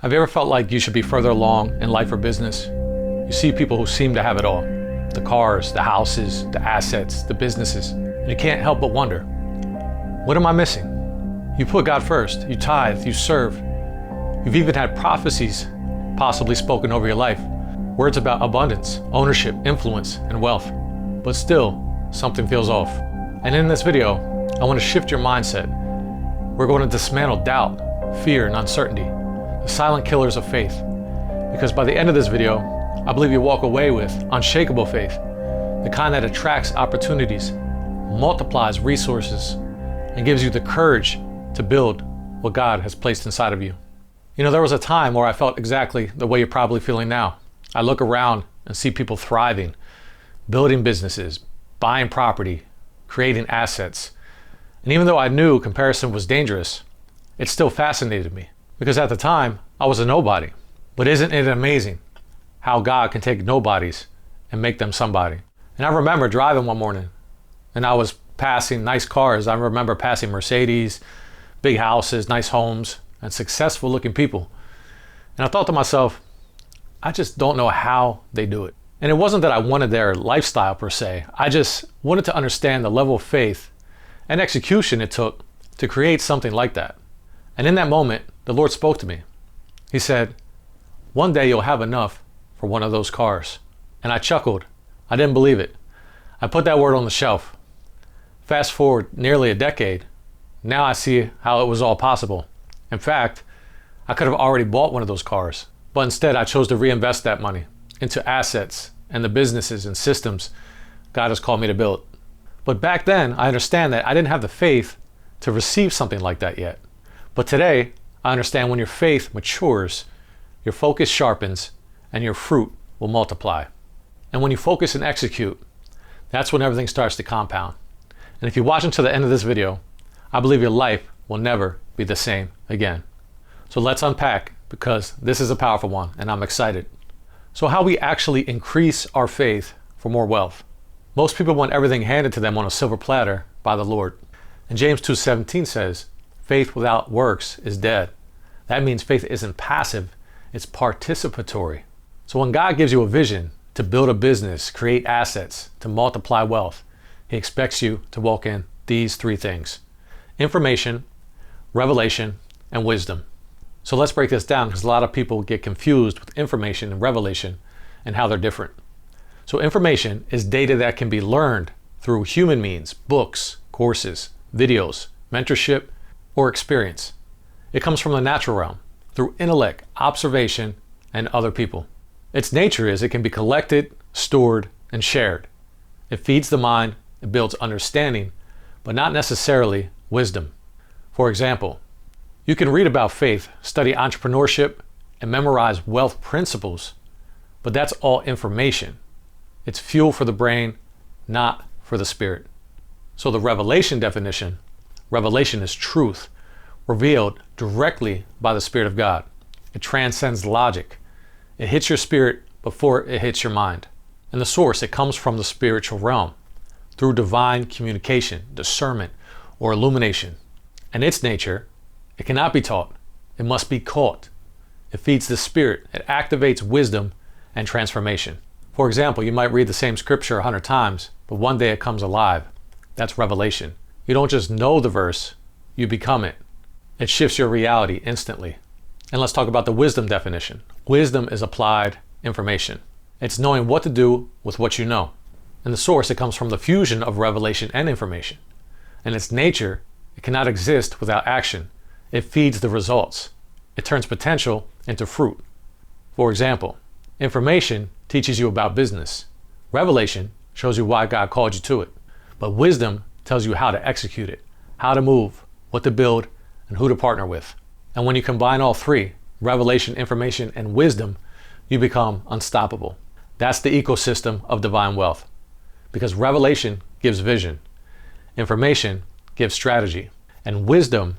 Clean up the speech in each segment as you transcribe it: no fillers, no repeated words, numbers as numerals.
Have you ever felt like you should be further along in life or business? You see people who seem to have it all. The cars, the houses, the assets, the businesses. And you can't help but wonder, what am I missing? You put God first, you tithe, you serve. You've even had prophecies possibly spoken over your life. Words about abundance, ownership, influence, and wealth. But still, something feels off. And in this video, I want to shift your mindset. We're going to dismantle doubt, fear, and uncertainty, the silent killers of faith. Because by the end of this video, I believe you walk away with unshakable faith, the kind that attracts opportunities, multiplies resources, and gives you the courage to build what God has placed inside of you. You know, there was a time where I felt exactly the way you're probably feeling now. I look around and see people thriving, building businesses, buying property, creating assets. And even though I knew comparison was dangerous, it still fascinated me. Because at the time, I was a nobody. But isn't it amazing how God can take nobodies and make them somebody? And I remember driving one morning and I was passing nice cars. I remember passing Mercedes, big houses, nice homes, and successful looking people. And I thought to myself, I just don't know how they do it. And it wasn't that I wanted their lifestyle per se. I just wanted to understand the level of faith and execution it took to create something like that. And in that moment, the Lord spoke to me. He said, one day you'll have enough for one of those cars. And I chuckled. I didn't believe it. I put that word on the shelf. Fast forward nearly a decade. Now I see how it was all possible. In fact, I could have already bought one of those cars, but instead I chose to reinvest that money into assets and the businesses and systems God has called me to build. But back then, I understand that I didn't have the faith to receive something like that yet. But today, I understand when your faith matures, your focus sharpens, and your fruit will multiply. And when you focus and execute, that's when everything starts to compound. And if you watch until the end of this video, I believe your life will never be the same again. So let's unpack, because this is a powerful one and I'm excited. So how we actually increase our faith for more wealth. Most people want everything handed to them on a silver platter by the Lord. And James 2:17 says, faith without works is dead. That means faith isn't passive, it's participatory. So when God gives you a vision to build a business, create assets, to multiply wealth, He expects you to walk in these three things: information, revelation, and wisdom. So let's break this down, because a lot of people get confused with information and revelation and how they're different. So information is data that can be learned through human means, books, courses, videos, mentorship, or experience. It comes from the natural realm, through intellect, observation, and other people. Its nature is it can be collected, stored, and shared. It feeds the mind, it builds understanding, but not necessarily wisdom. For example, you can read about faith, study entrepreneurship, and memorize wealth principles, but that's all information. It's fuel for the brain, not for the spirit. So the revelation definition, revelation is truth, revealed directly by the Spirit of God. It transcends logic. It hits your spirit before it hits your mind. And the source, it comes from the spiritual realm, through divine communication, discernment, or illumination. And its nature, it cannot be taught. It must be caught. It feeds the spirit. It activates wisdom and transformation. For example, you might read the same scripture 100 times, but one day it comes alive. That's revelation. You don't just know the verse, you become it. It shifts your reality instantly. And let's talk about the wisdom definition. Wisdom is applied information. It's knowing what to do with what you know. And the source, it comes from the fusion of revelation and information. And its nature, it cannot exist without action. It feeds the results. It turns potential into fruit. For example, information teaches you about business. Revelation shows you why God called you to it. But wisdom tells you how to execute it, how to move, what to build, and who to partner with. And when you combine all three, revelation, information, and wisdom, you become unstoppable. That's the ecosystem of divine wealth. Because revelation gives vision, information gives strategy, and wisdom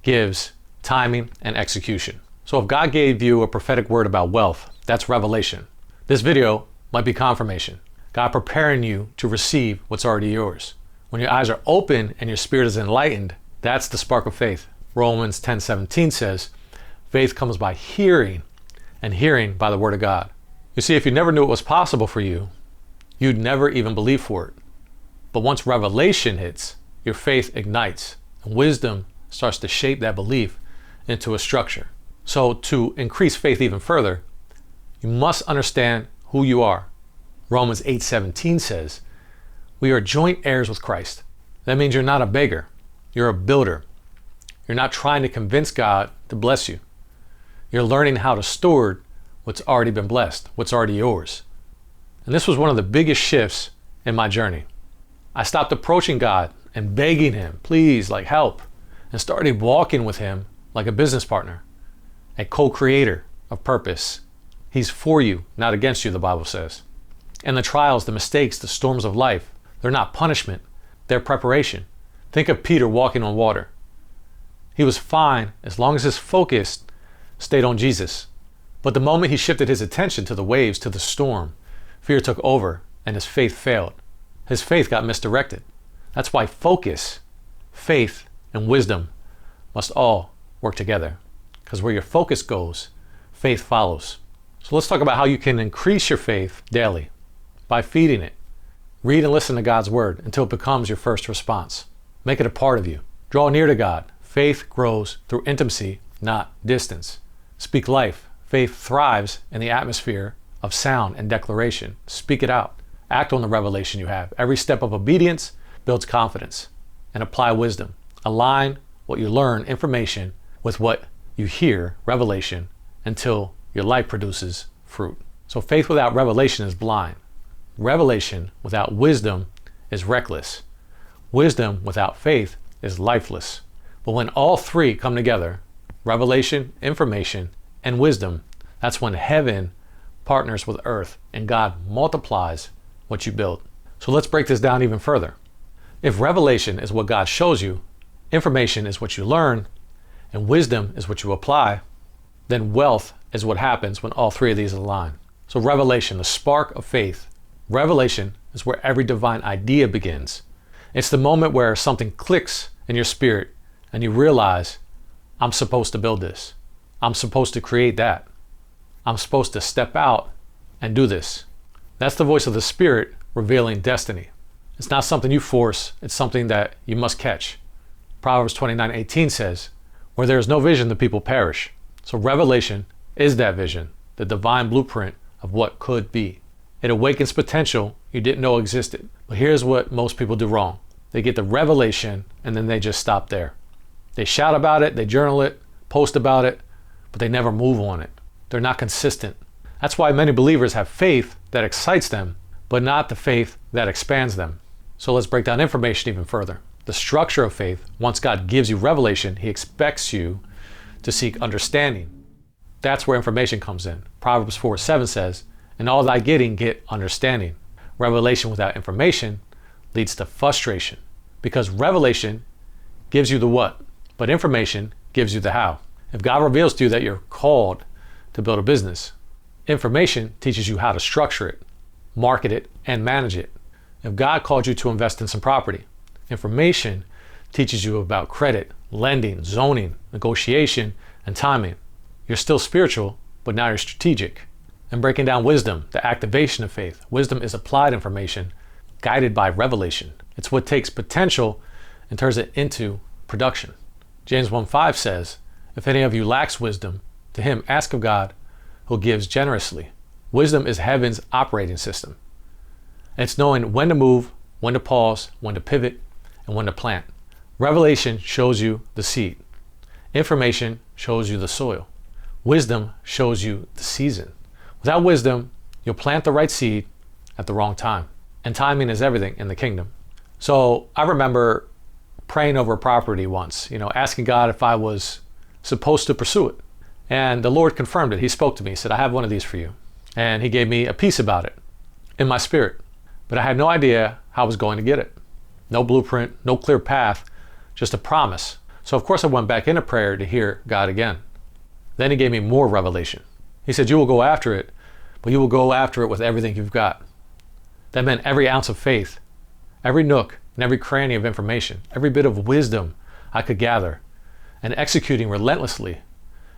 gives timing and execution. So if God gave you a prophetic word about wealth, that's revelation. This video might be confirmation. God preparing you to receive what's already yours. When your eyes are open and your spirit is enlightened, that's the spark of faith. Romans 10:17 says, Faith comes by hearing, and hearing by the word of God. You see, if you never knew it was possible for you, you'd never even believe for it. But once revelation hits, your faith ignites, and wisdom starts to shape that belief into a structure. So to increase faith even further, you must understand who you are. Romans 8:17 says, we are joint heirs with Christ. That means you're not a beggar, you're a builder. You're not trying to convince God to bless you. You're learning how to steward what's already been blessed, what's already yours. And this was one of the biggest shifts in my journey. I stopped approaching God and begging him, please, like help, and started walking with him like a business partner, a co-creator of purpose. He's for you, not against you, the Bible says. And the trials, the mistakes, the storms of life, they're not punishment, they're preparation. Think of Peter walking on water. He was fine as long as his focus stayed on Jesus. But the moment he shifted his attention to the waves, to the storm, fear took over and his faith failed. His faith got misdirected. That's why focus, faith, and wisdom must all work together. Because where your focus goes, faith follows. So let's talk about how you can increase your faith daily by feeding it. Read and listen to God's word until it becomes your first response. Make it a part of you. Draw near to God. Faith grows through intimacy, not distance. Speak life. Faith thrives in the atmosphere of sound and declaration. Speak it out. Act on the revelation you have. Every step of obedience builds confidence. And apply wisdom. Align what you learn, information, with what you hear, revelation, until your life produces fruit. So faith without revelation is blind. Revelation without wisdom is reckless. Wisdom without faith is lifeless. But when all three come together, revelation, information, and wisdom, that's when heaven partners with earth and God multiplies what you build. So let's break this down even further. If revelation is what God shows you, information is what you learn, and wisdom is what you apply, then wealth is what happens when all three of these align. So revelation, the spark of faith. Revelation is where every divine idea begins. It's the moment where something clicks in your spirit and you realize, I'm supposed to build this. I'm supposed to create that. I'm supposed to step out and do this. That's the voice of the Spirit revealing destiny. It's not something you force, it's something that you must catch. Proverbs 29:18 says, where there is no vision, the people perish. So revelation is that vision, the divine blueprint of what could be. It awakens potential you didn't know existed. But here's what most people do wrong. They get the revelation and then they just stop there. They shout about it, they journal it, post about it, but they never move on it. They're not consistent. That's why many believers have faith that excites them, but not the faith that expands them. So let's break down information even further. The structure of faith, once God gives you revelation, he expects you to seek understanding. That's where information comes in. Proverbs 4:7 says, in all thy getting, get understanding. Revelation without information leads to frustration, because revelation gives you the what, but information gives you the how. If God reveals to you that you're called to build a business, information teaches you how to structure it, market it, and manage it. If God called you to invest in some property, information teaches you about credit, lending, zoning, negotiation, and timing. You're still spiritual, but now you're strategic. And breaking down wisdom, the activation of faith. Wisdom is applied information guided by revelation. It's what takes potential and turns it into production. James 1:5 says, if any of you lacks wisdom, to him ask of God, who gives generously. Wisdom is heaven's operating system. It's knowing when to move, when to pause, when to pivot, and when to plant. Revelation shows you the seed. Information shows you the soil. Wisdom shows you the season. Without wisdom, you'll plant the right seed at the wrong time. And timing is everything in the kingdom. So I remember praying over a property once, asking God if I was supposed to pursue it. And the Lord confirmed it. He spoke to me. He said, I have one of these for you. And he gave me a peace about it in my spirit. But I had no idea how I was going to get it. No blueprint, no clear path, just a promise. So of course I went back into prayer to hear God again. Then he gave me more revelation. He said, you will go after it, but you will go after it with everything you've got. That meant every ounce of faith, every nook and every cranny of information, every bit of wisdom I could gather, and executing relentlessly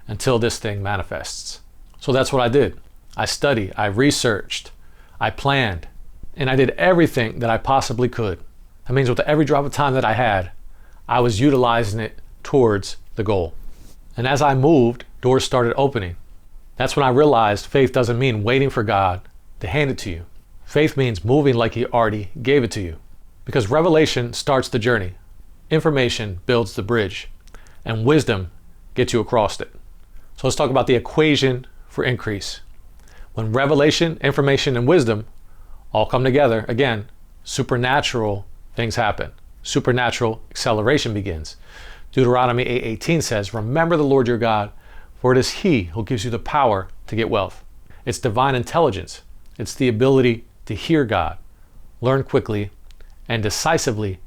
until this thing manifests. So that's what I did. I studied, I researched, I planned, and I did everything that I possibly could. That means with every drop of time that I had, I was utilizing it towards the goal. And as I moved, doors started opening. That's when I realized faith doesn't mean waiting for God to hand it to you. Faith means moving like He already gave it to you. Because revelation starts the journey, information builds the bridge, and wisdom gets you across it. So let's talk about the equation for increase. When revelation, information, and wisdom all come together, again, supernatural things happen. Supernatural acceleration begins. Deuteronomy 8:18 says, "Remember the Lord your God, for it is He who gives you the power to get wealth." It's divine intelligence. It's the ability to hear God, learn quickly, and decisively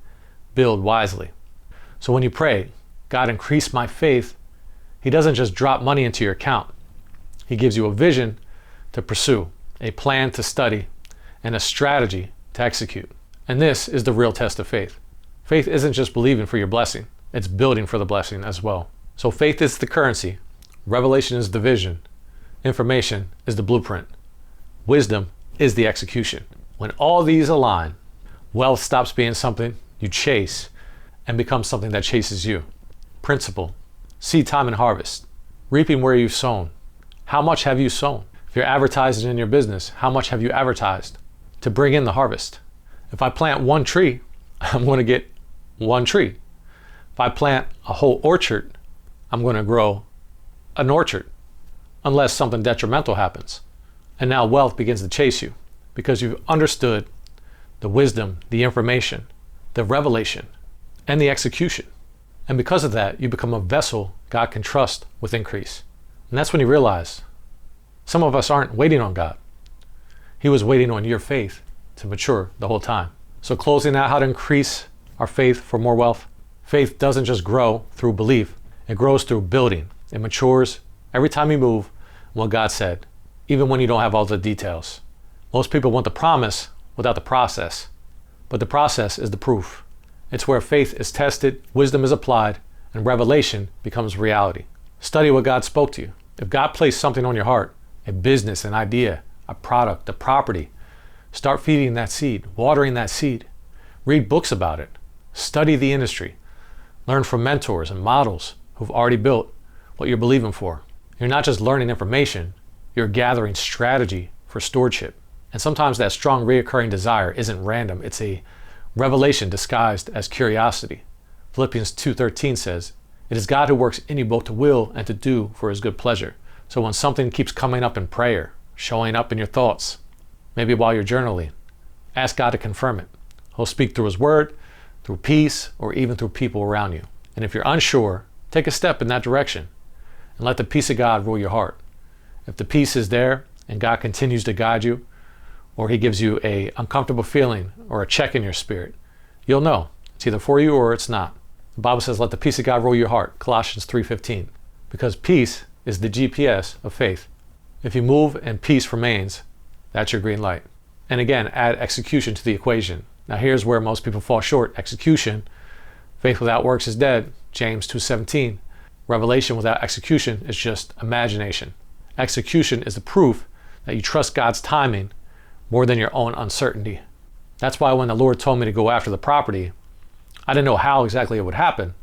build wisely. So when you pray, "God, increase my faith," He doesn't just drop money into your account. He gives you a vision to pursue, a plan to study, and a strategy to execute. And this is the real test of faith. Faith isn't just believing for your blessing, it's building for the blessing as well. So faith is the currency, revelation is the vision, information is the blueprint, wisdom is the execution. When all these align, wealth stops being something you chase and becomes something that chases you. Principle, seed time and harvest, reaping where you've sown. How much have you sown? If you're advertising in your business, how much have you advertised to bring in the harvest? If I plant one tree, I'm going to get one tree. If I plant a whole orchard, I'm going to grow an orchard, unless something detrimental happens. And now wealth begins to chase you because you've understood the wisdom, the information, the revelation, and the execution. And because of that, you become a vessel God can trust with increase. And that's when you realize some of us aren't waiting on God. He was waiting on your faith to mature the whole time. So closing out how to increase our faith for more wealth. Faith doesn't just grow through belief. It grows through building. It matures every time you move what God said, even when you don't have all the details. Most people want the promise without the process, but the process is the proof. It's where faith is tested, wisdom is applied, and revelation becomes reality. Study what God spoke to you. If God placed something on your heart, a business, an idea, a product, a property, start feeding that seed, watering that seed. Read books about it. Study the industry. Learn from mentors and models who've already built what you're believing for. You're not just learning information, you're gathering strategy for stewardship. And sometimes that strong reoccurring desire isn't random, it's a revelation disguised as curiosity. Philippians 2:13 says, "It is God who works in you both to will and to do for His good pleasure." So when something keeps coming up in prayer, showing up in your thoughts, maybe while you're journaling, ask God to confirm it. He'll speak through His word, through peace, or even through people around you. And if you're unsure, take a step in that direction and let the peace of God rule your heart. If the peace is there and God continues to guide you, or He gives you an uncomfortable feeling or a check in your spirit, you'll know it's either for you or it's not. The Bible says, let the peace of God rule your heart, Colossians 3:15, because peace is the GPS of faith. If you move and peace remains, that's your green light. And again, add execution to the equation. Now here's where most people fall short. Execution. Faith without works is dead, James 2:17. Revelation without execution is just imagination. Execution is the proof that you trust God's timing more than your own uncertainty. That's why when the Lord told me to go after the property, I didn't know how exactly it would happen.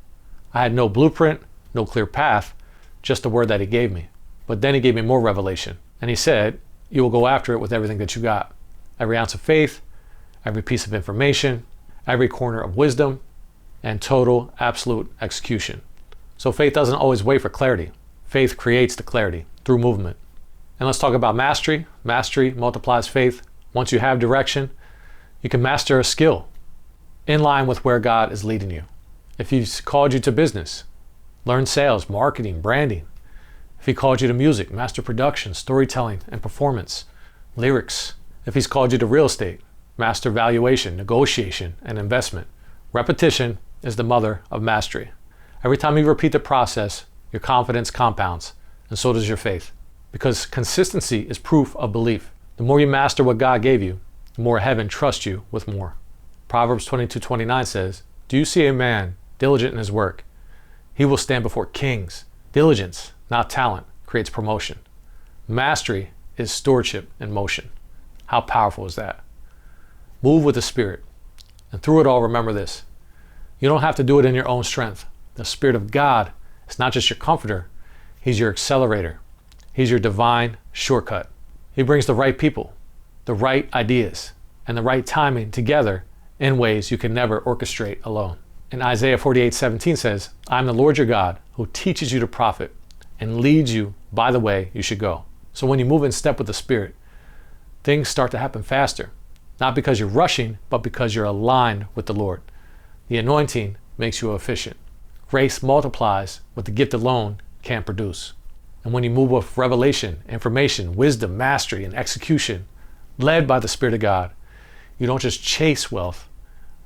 I had no blueprint, no clear path, just the word that He gave me. But then He gave me more revelation. And He said, you will go after it with everything that you got. Every ounce of faith, every piece of information, every corner of wisdom, and total, absolute execution. So faith doesn't always wait for clarity. Faith creates the clarity through movement. And let's talk about mastery. Mastery multiplies faith. Once you have direction, you can master a skill in line with where God is leading you. If He's called you to business, learn sales, marketing, branding. If He called you to music, master production, storytelling, and performance, lyrics. If He's called you to real estate, master valuation, negotiation, and investment. Repetition is the mother of mastery. Every time you repeat the process, your confidence compounds, and so does your faith. Because consistency is proof of belief. The more you master what God gave you, the more heaven trusts you with more. Proverbs 22:29 says, "Do you see a man diligent in his work? He will stand before kings." Diligence not talent, creates promotion. Mastery is stewardship in motion. How powerful is that? Move with the Spirit. And through it all, remember this. You don't have to do it in your own strength. The Spirit of God is not just your comforter, He's your accelerator. He's your divine shortcut. He brings the right people, the right ideas, and the right timing together in ways you can never orchestrate alone. And Isaiah 48:17 says, "I am the Lord your God who teaches you to profit and leads you by the way you should go." So when you move in step with the Spirit, things start to happen faster. Not because you're rushing, but because you're aligned with the Lord. The anointing makes you efficient. Grace multiplies what the gift alone can't produce. And when you move with revelation, information, wisdom, mastery, and execution, led by the Spirit of God, you don't just chase wealth.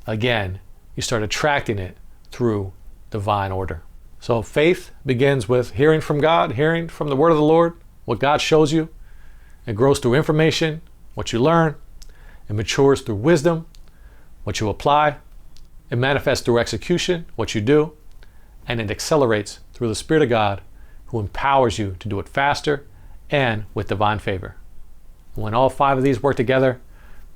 Again, you start attracting it through divine order. So faith begins with hearing from God, hearing from the word of the Lord, what God shows you. It grows through information, what you learn. It matures through wisdom, what you apply. It manifests through execution, what you do. And it accelerates through the Spirit of God, who empowers you to do it faster and with divine favor. When all five of these work together,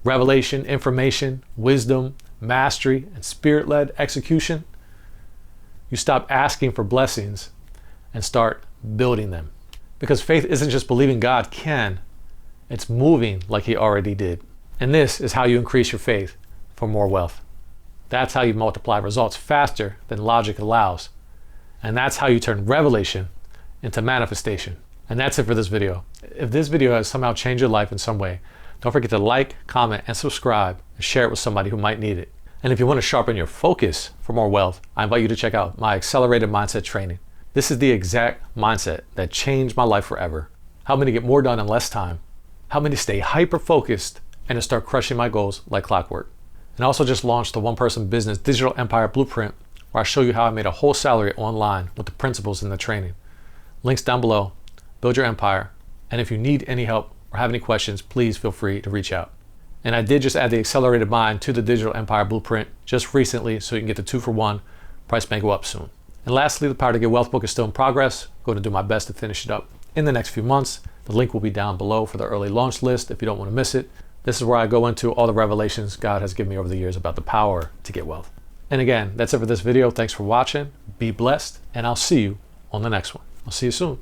revelation, information, wisdom, mastery, and Spirit-led execution, you stop asking for blessings and start building them. Because faith isn't just believing God can, it's moving like He already did. And this is how you increase your faith for more wealth. That's how you multiply results faster than logic allows. And that's how you turn revelation into manifestation. And that's it for this video. If this video has somehow changed your life in some way, don't forget to like, comment, and subscribe, and share it with somebody who might need it. And if you want to sharpen your focus for more wealth, I invite you to check out my accelerated mindset training. This is the exact mindset that changed my life forever. Helped me to get more done in less time. Helped me to stay hyper-focused and to start crushing my goals like clockwork. And I also just launched the one-person business digital empire blueprint, where I show you how I made a whole salary online with the principles in the training. Links down below. Build your empire. And if you need any help or have any questions, please feel free to reach out. And I did just add the accelerated mind to the digital empire blueprint just recently, so you can get the 2-for-1. Price may go up soon. And lastly, the Power to Get Wealth book is still in progress. I'm going to do my best to finish it up in the next few months. The link will be down below for the early launch list if you don't want to miss it. This is where I go into all the revelations God has given me over the years about the power to get wealth. And again, that's it for this video. Thanks for watching. Be blessed, and I'll see you on the next one. I'll see you soon.